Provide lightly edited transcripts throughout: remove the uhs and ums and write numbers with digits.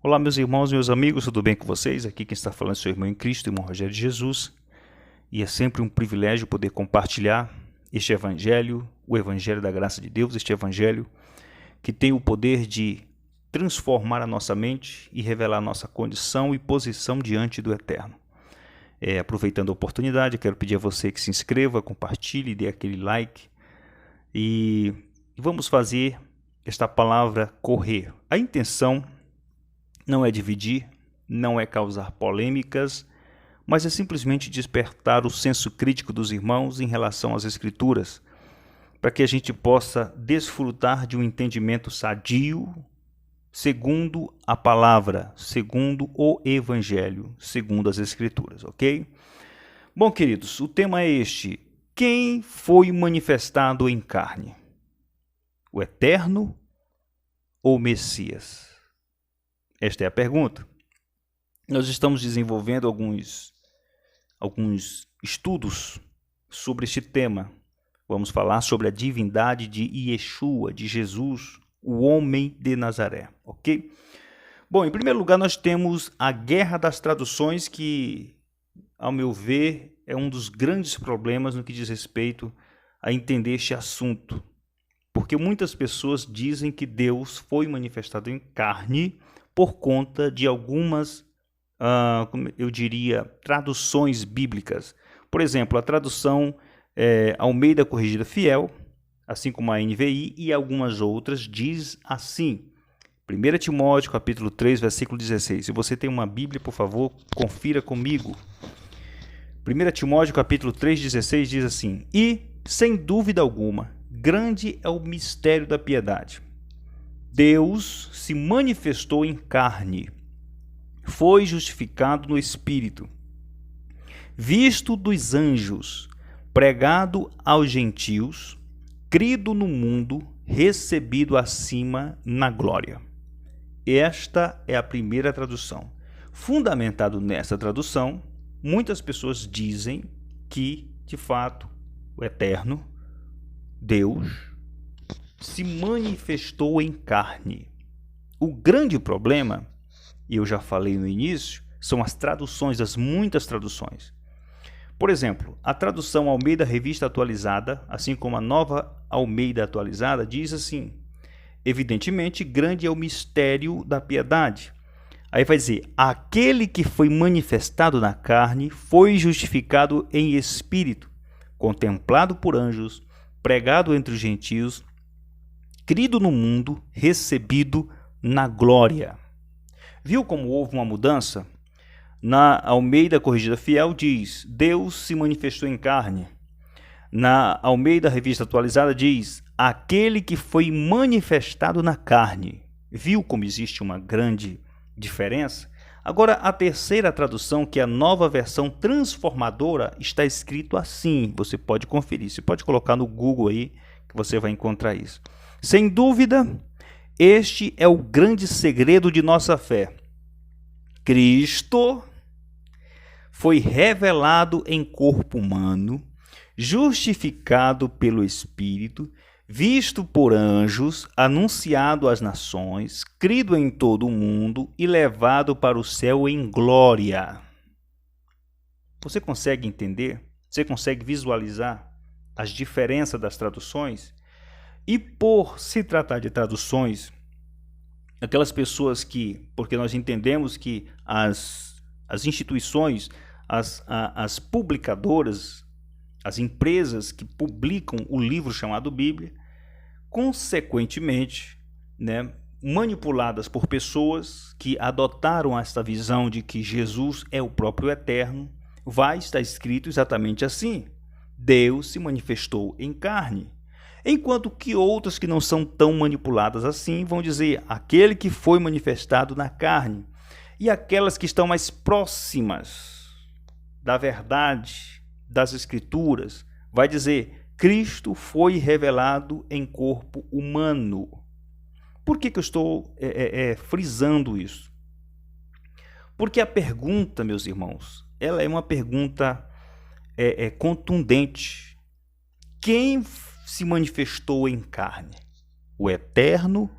Olá, meus irmãos, meus amigos, tudo bem com vocês? Aqui quem está falando é seu irmão em Cristo, irmão Rogério de Jesus. E é sempre um privilégio poder compartilhar este evangelho, o evangelho da graça de Deus, este evangelho que tem o poder de transformar a nossa mente e revelar a nossa condição e posição diante do Eterno. Aproveitando a oportunidade, eu quero pedir a você que se inscreva, compartilhe, dê aquele like e vamos fazer esta palavra correr. A intenção não é dividir, não é causar polêmicas, mas é simplesmente despertar o senso crítico dos irmãos em relação às Escrituras, para que a gente possa desfrutar de um entendimento sadio, segundo a palavra, segundo o Evangelho, segundo as Escrituras, ok? Bom, queridos, o tema é este: quem foi manifestado em carne? O Eterno ou o Messias? Esta é a pergunta. Nós estamos desenvolvendo alguns estudos sobre este tema. Vamos falar sobre a divindade de Yeshua, de Jesus, o homem de Nazaré, ok? Bom, em primeiro lugar nós temos a guerra das traduções, que, ao meu ver, é um dos grandes problemas no que diz respeito a entender este assunto. Porque muitas pessoas dizem que Deus foi manifestado em carne por conta de algumas, como eu diria, traduções bíblicas. Por exemplo, a tradução Almeida Corrigida Fiel, assim como a NVI e algumas outras, diz assim, 1 Timóteo capítulo 3, versículo 16. Se você tem uma Bíblia, por favor, confira comigo. 1 Timóteo capítulo 3, 16 diz assim: E, sem dúvida alguma, grande é o mistério da piedade. Deus se manifestou em carne, foi justificado no Espírito, visto dos anjos, pregado aos gentios, crido no mundo, recebido acima na glória. Esta é a primeira tradução. Fundamentado nessa tradução, muitas pessoas dizem que, de fato, o Eterno, Deus, se manifestou em carne. O grande problema, e eu já falei no início, são as traduções, as muitas traduções. Por exemplo, a tradução Almeida Revista Atualizada, assim como a Nova Almeida Atualizada, diz assim: evidentemente, grande é o mistério da piedade. Aí vai dizer: aquele que foi manifestado na carne foi justificado em espírito, contemplado por anjos, pregado entre os gentios, crido no mundo, recebido na glória. Viu como houve uma mudança? Na Almeida Corrigida Fiel diz: Deus se manifestou em carne. Na Almeida Revista Atualizada diz: aquele que foi manifestado na carne. Viu como existe uma grande diferença? Agora, a terceira tradução, que é a Nova Versão Transformadora, está escrito assim. Você pode conferir, você pode colocar no Google aí que você vai encontrar isso. Sem dúvida, este é o grande segredo de nossa fé. Cristo foi revelado em corpo humano, justificado pelo Espírito, visto por anjos, anunciado às nações, crido em todo o mundo e levado para o céu em glória. Você consegue entender? Você consegue visualizar as diferenças das traduções? E por se tratar de traduções, aquelas pessoas que, porque nós entendemos que as instituições, as publicadoras, as empresas que publicam o livro chamado Bíblia, consequentemente, manipuladas por pessoas que adotaram esta visão de que Jesus é o próprio Eterno, vai estar escrito exatamente assim: Deus se manifestou em carne. Enquanto que outras que não são tão manipuladas assim vão dizer aquele que foi manifestado na carne. E aquelas que estão mais próximas da verdade das Escrituras vai dizer Cristo foi revelado em corpo humano. Por que eu estou frisando isso? Porque a pergunta, meus irmãos, ela é uma pergunta contundente. Quem se manifestou em carne? O Eterno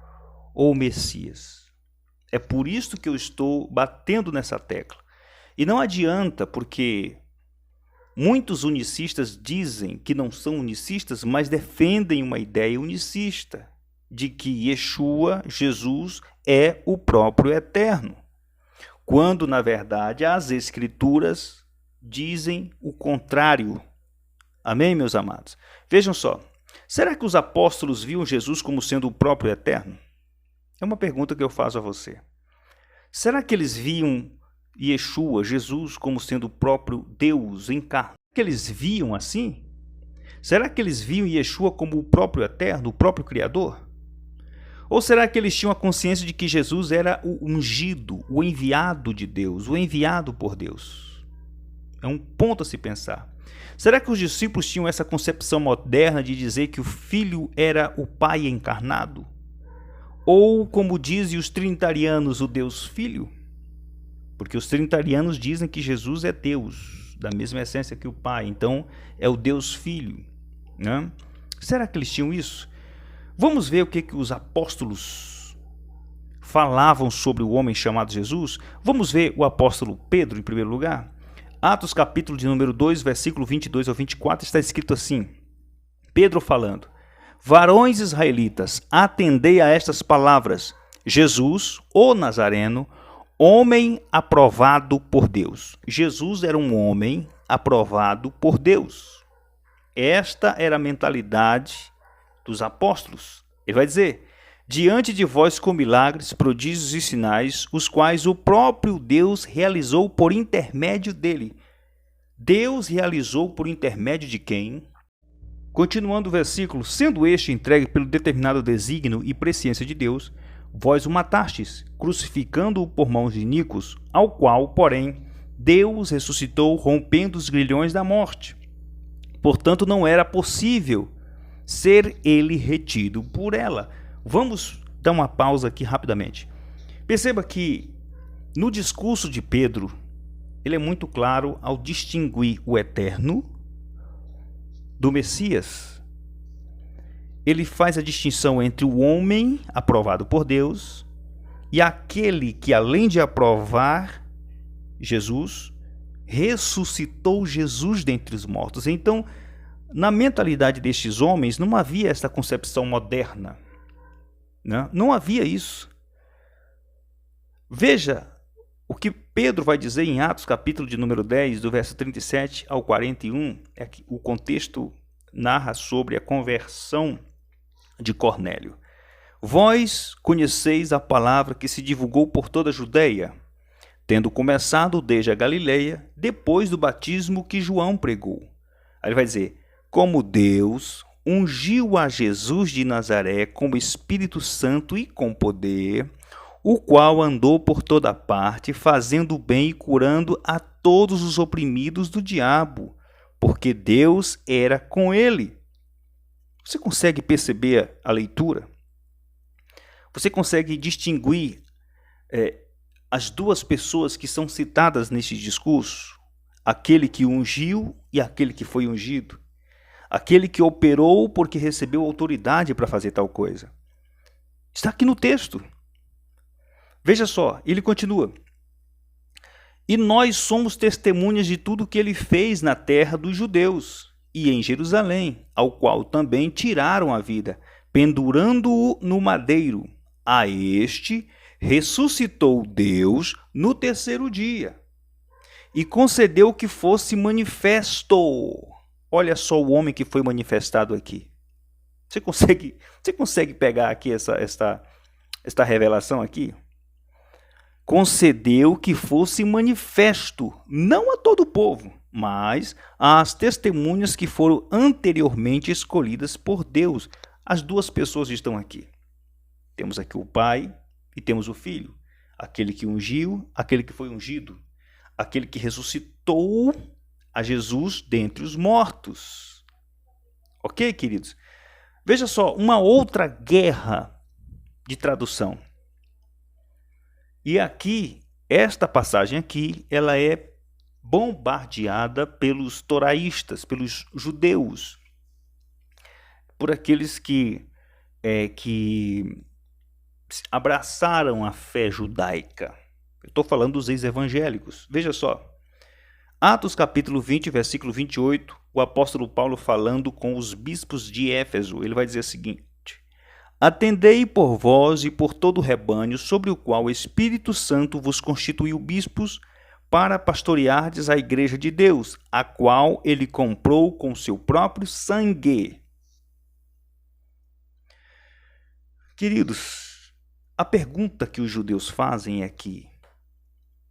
ou o Messias? É por isso que eu estou batendo nessa tecla. E não adianta, porque muitos unicistas dizem que não são unicistas, mas defendem uma ideia unicista de que Yeshua, Jesus, é o próprio Eterno, quando, na verdade, as Escrituras dizem o contrário. Amém, meus amados? Vejam só, será que os apóstolos viam Jesus como sendo o próprio Eterno? É uma pergunta que eu faço a você. Será que eles viam Yeshua, Jesus, como sendo o próprio Deus encarnado? Será que eles viam assim? Será que eles viam Yeshua como o próprio Eterno, o próprio Criador? Ou será que eles tinham a consciência de que Jesus era o ungido, o enviado de Deus, o enviado por Deus? É um ponto a se pensar. Será que os discípulos tinham essa concepção moderna de dizer que o Filho era o Pai encarnado? Ou, como dizem os trinitarianos, o Deus Filho? Porque os trinitarianos dizem que Jesus é Deus, da mesma essência que o Pai, então é o Deus Filho, né? Será que eles tinham isso? Vamos ver o que os apóstolos falavam sobre o homem chamado Jesus? Vamos ver o apóstolo Pedro em primeiro lugar? Atos capítulo de número 2, versículo 22 ao 24, está escrito assim, Pedro falando, varões israelitas, atendei a estas palavras, Jesus, o Nazareno, homem aprovado por Deus. Jesus era um homem aprovado por Deus. Esta era a mentalidade dos apóstolos. Ele vai dizer, diante de vós com milagres, prodígios e sinais, os quais o próprio Deus realizou por intermédio dele. Deus realizou por intermédio de quem? Continuando o versículo, sendo este entregue pelo determinado desígnio e presciência de Deus, vós o matastes, crucificando-o por mãos de iníquos, ao qual, porém, Deus ressuscitou, rompendo os grilhões da morte. Portanto, não era possível ser ele retido por ela. Vamos dar uma pausa aqui rapidamente. Perceba que no discurso de Pedro, ele é muito claro ao distinguir o Eterno do Messias. Ele faz a distinção entre o homem aprovado por Deus e aquele que, além de aprovar Jesus, ressuscitou Jesus dentre os mortos. Então, na mentalidade destes homens, não havia esta concepção moderna. Né? Não havia isso. Veja o que Pedro vai dizer em Atos, capítulo de número 10, do verso 37 ao 41. É que o contexto narra sobre a conversão de Cornélio. Vós conheceis a palavra que se divulgou por toda a Judeia, tendo começado desde a Galileia, depois do batismo que João pregou. Aí ele vai dizer, como Deus ungiu a Jesus de Nazaré com o Espírito Santo e com poder, o qual andou por toda parte, fazendo bem e curando a todos os oprimidos do diabo, porque Deus era com ele. Você consegue perceber a leitura? Você consegue distinguir as duas pessoas que são citadas neste discurso? Aquele que ungiu e aquele que foi ungido. Aquele que operou porque recebeu autoridade para fazer tal coisa. Está aqui no texto. Veja só, ele continua. E nós somos testemunhas de tudo que ele fez na terra dos judeus e em Jerusalém, ao qual também tiraram a vida, pendurando-o no madeiro. A este ressuscitou Deus no terceiro dia e concedeu que fosse manifesto. Olha só o homem que foi manifestado aqui. Você consegue pegar aqui esta revelação aqui? Concedeu que fosse manifesto, não a todo o povo, mas às testemunhas que foram anteriormente escolhidas por Deus. As duas pessoas estão aqui. Temos aqui o Pai e temos o Filho. Aquele que ungiu, aquele que foi ungido. Aquele que ressuscitou a Jesus dentre os mortos. Ok, queridos? Veja só, uma outra guerra de tradução. E aqui, esta passagem aqui, ela é bombardeada pelos toraístas, pelos judeus, por aqueles que abraçaram a fé judaica. Eu estou falando dos ex-evangélicos. Veja só. Atos capítulo 20, versículo 28, o apóstolo Paulo falando com os bispos de Éfeso. Ele vai dizer o seguinte: atendei por vós e por todo o rebanho sobre o qual o Espírito Santo vos constituiu bispos para pastoreardes a igreja de Deus, a qual ele comprou com seu próprio sangue. Queridos, a pergunta que os judeus fazem é que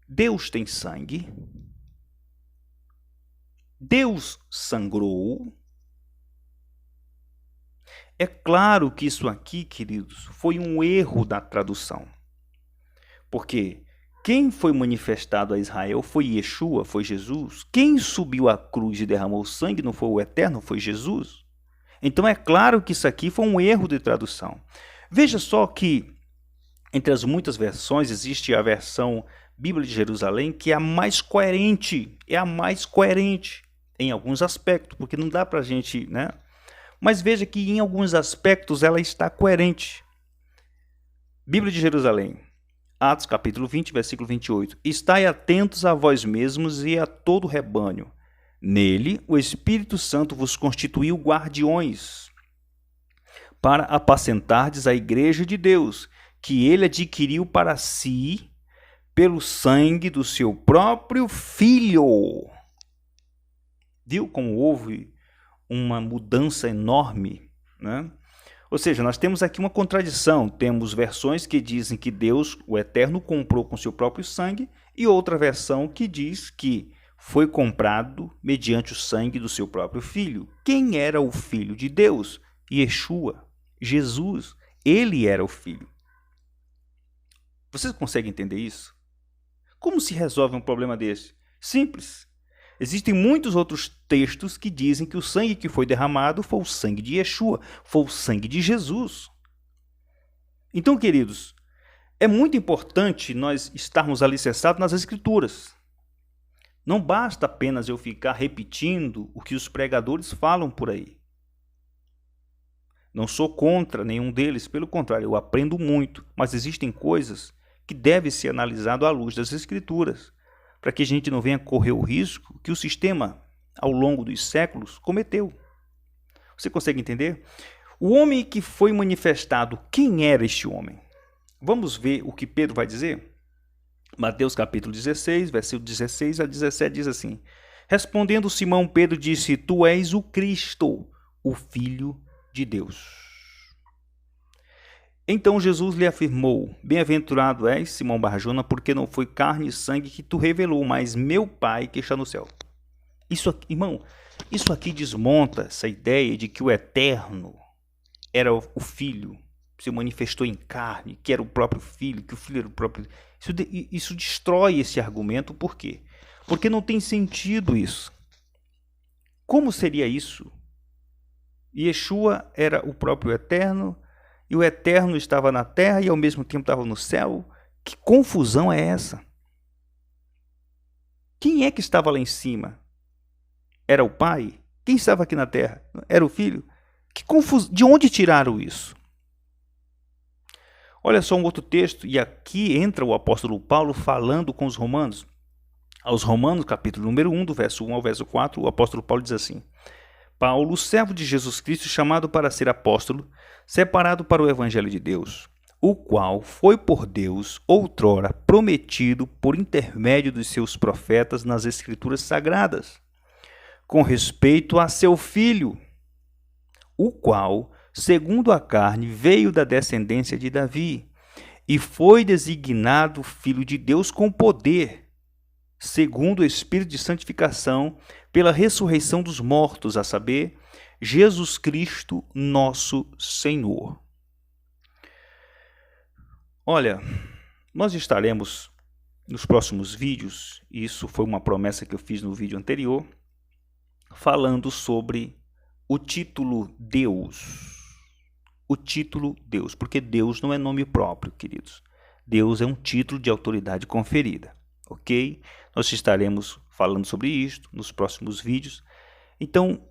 Deus tem sangue? Deus sangrou? É claro que isso aqui, queridos, foi um erro da tradução. Porque quem foi manifestado a Israel foi Yeshua, foi Jesus. Quem subiu à cruz e derramou sangue não foi o Eterno, foi Jesus. Então é claro que isso aqui foi um erro de tradução. Veja só que entre as muitas versões existe a versão Bíblia de Jerusalém, que é a mais coerente, em alguns aspectos, porque não dá para a gente, né? Mas veja que em alguns aspectos ela está coerente. Bíblia de Jerusalém, Atos capítulo 20, versículo 28. Estai atentos a vós mesmos e a todo o rebanho. Nele o Espírito Santo vos constituiu guardiões, para apacentardes a igreja de Deus, que ele adquiriu para si pelo sangue do seu próprio Filho. Viu como houve uma mudança enorme, né? Ou seja, nós temos aqui uma contradição. Temos versões que dizem que Deus, o Eterno, comprou com seu próprio sangue, e outra versão que diz que foi comprado mediante o sangue do seu próprio Filho. Quem era o Filho de Deus? Yeshua, Jesus. Ele era o Filho. Vocês conseguem entender isso? Como se resolve um problema desse? Simples. Existem muitos outros textos que dizem que o sangue que foi derramado foi o sangue de Yeshua, foi o sangue de Jesus. Então, queridos, é muito importante nós estarmos alicerçados nas Escrituras. Não basta apenas eu ficar repetindo o que os pregadores falam por aí. Não sou contra nenhum deles, pelo contrário, eu aprendo muito, mas existem coisas que devem ser analisadas à luz das Escrituras, para que a gente não venha correr o risco que o sistema, ao longo dos séculos, cometeu. Você consegue entender? O homem que foi manifestado, quem era este homem? Vamos ver o que Pedro vai dizer? Mateus capítulo 16, versículo 16 a 17 diz assim: respondendo Simão, Pedro disse: tu és o Cristo, o Filho de Deus. Então Jesus lhe afirmou: bem-aventurado és, Simão Barjona, porque não foi carne e sangue que tu revelou, mas meu Pai que está no céu. Isso aqui, irmão, isso aqui desmonta essa ideia de que o Eterno era o Filho, se manifestou em carne, que era o próprio Filho, que o Filho era o próprio... Isso destrói esse argumento. Por quê? Porque não tem sentido isso. Como seria isso? Yeshua era o próprio Eterno, e o Eterno estava na terra e ao mesmo tempo estava no céu. Que confusão é essa? Quem é que estava lá em cima? Era o Pai? Quem estava aqui na terra? Era o Filho? Que confusão! De onde tiraram isso? Olha só um outro texto, e aqui entra o apóstolo Paulo falando com os romanos. Aos Romanos, capítulo número 1, do verso 1 ao verso 4, o apóstolo Paulo diz assim: Paulo, servo de Jesus Cristo, chamado para ser apóstolo, separado para o evangelho de Deus, o qual foi por Deus outrora prometido por intermédio dos seus profetas nas Escrituras Sagradas, com respeito a seu Filho, o qual, segundo a carne, veio da descendência de Davi, e foi designado Filho de Deus com poder, segundo o Espírito de santificação, pela ressurreição dos mortos, a saber, Jesus Cristo, nosso Senhor. Olha, nós estaremos nos próximos vídeos, isso foi uma promessa que eu fiz no vídeo anterior, falando sobre o título Deus. O título Deus, porque Deus não é nome próprio, queridos. Deus é um título de autoridade conferida, ok? Nós estaremos falando sobre isto nos próximos vídeos. Então,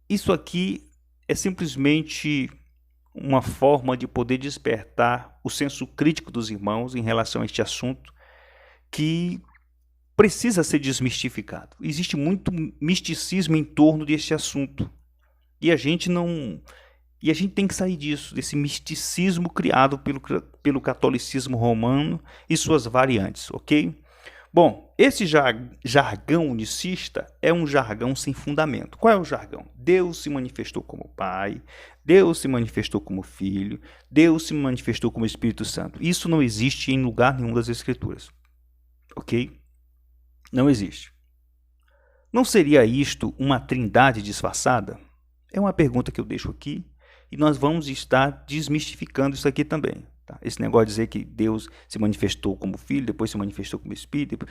isso aqui é simplesmente uma forma de poder despertar o senso crítico dos irmãos em relação a este assunto que precisa ser desmistificado. Existe muito misticismo em torno deste assunto e a gente tem que sair disso, desse misticismo criado pelo catolicismo romano e suas variantes, ok? Bom, esse jargão unicista é um jargão sem fundamento. Qual é o jargão? Deus se manifestou como Pai, Deus se manifestou como Filho, Deus se manifestou como Espírito Santo. Isso não existe em lugar nenhum das Escrituras, ok? Não existe. Não seria isto uma trindade disfarçada? É uma pergunta que eu deixo aqui e nós vamos estar desmistificando isso aqui também. Tá? Esse negócio de dizer que Deus se manifestou como Filho, depois se manifestou como Espírito,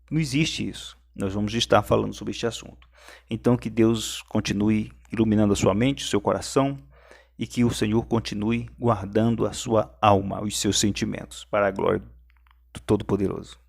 não existe isso. Nós vamos estar falando sobre este assunto. Então que Deus continue iluminando a sua mente, o seu coração, e que o Senhor continue guardando a sua alma, os seus sentimentos, para a glória do Todo-Poderoso.